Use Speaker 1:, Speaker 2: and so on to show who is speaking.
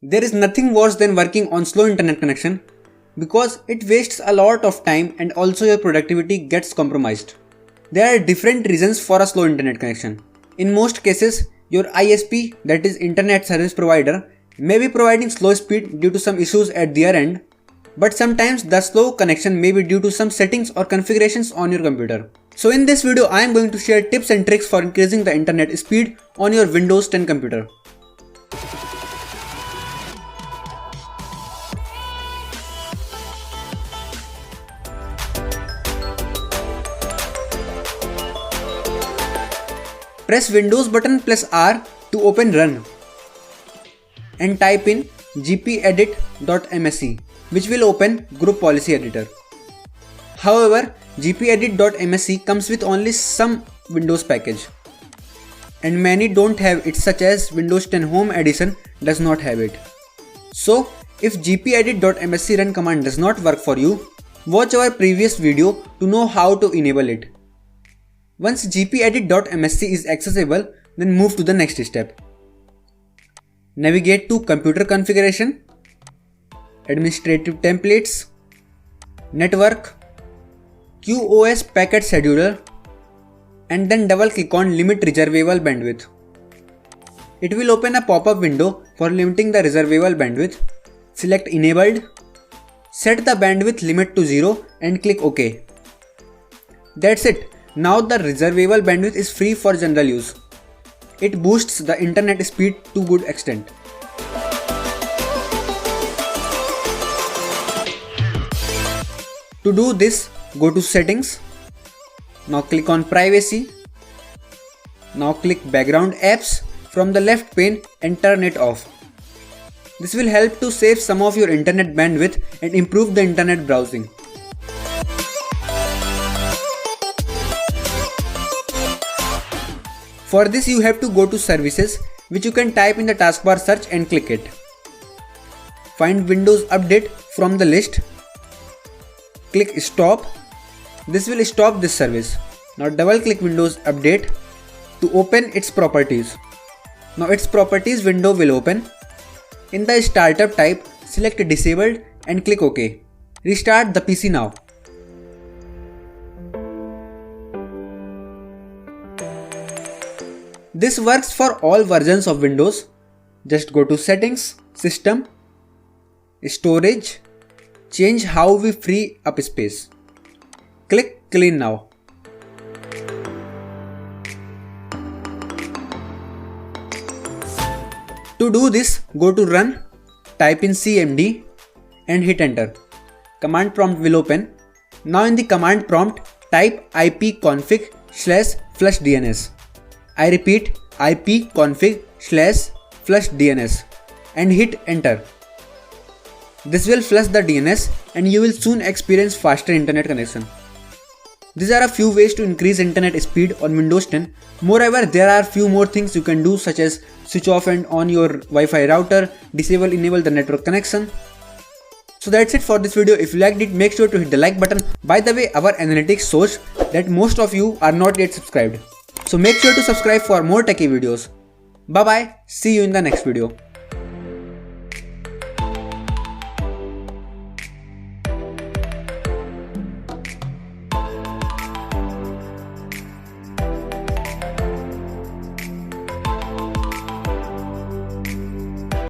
Speaker 1: There is nothing worse than working on slow internet connection because it wastes a lot of time and also your productivity gets compromised. There are different reasons for a slow internet connection. In most cases, your ISP, that is Internet Service Provider, may be providing slow speed due to some issues at their end, but sometimes the slow connection may be due to some settings or configurations on your computer. So in this video, I am going to share tips and tricks for increasing the internet speed on your Windows 10 computer. Press Windows button plus R to open Run and type in gpedit.msc, which will open Group Policy Editor. However, gpedit.msc comes with only some Windows package and many don't have it, such as Windows 10 Home Edition does not have it. So if gpedit.msc run command does not work for you, watch our previous video to know how to enable it. Once gpedit.msc is accessible, then move to the next step. Navigate to Computer Configuration, Administrative Templates, Network, QoS Packet Scheduler, and then double click on Limit Reservable Bandwidth. It will open a pop-up window for limiting the reservable bandwidth. Select Enabled, set the bandwidth limit to 0 and click OK. That's it. Now the reservable bandwidth is free for general use. It boosts the internet speed to good extent. To do this, go to Settings. Now click on Privacy. Now click Background Apps from the left pane and turn it off. This will help to save some of your internet bandwidth and improve the internet browsing. For this, you have to go to Services, which you can type in the taskbar search and click it. Find Windows Update from the list. Click Stop. This will stop this service. Now double click Windows Update to open its properties. Now its properties window will open. In the startup type, select Disabled and click OK. Restart the PC now. This works for all versions of Windows. Just go to Settings, System, Storage, change how we free up space. Click Clean now. To do this, go to Run, type in CMD and hit Enter. Command prompt will open. Now in the command prompt, type ipconfig/flushdns. I repeat, ipconfig/flushdns and hit Enter. This will flush the DNS and you will soon experience faster internet connection. These are a few ways to increase internet speed on Windows 10. Moreover, there are few more things you can do, such as switch off and on your Wi-Fi router, enable the network connection. So that's it for this video. If you liked it, make sure to hit the like button. By the way, our analytics shows that most of you are not yet subscribed. So make sure to subscribe for more techie videos. Bye bye. See you in the next video.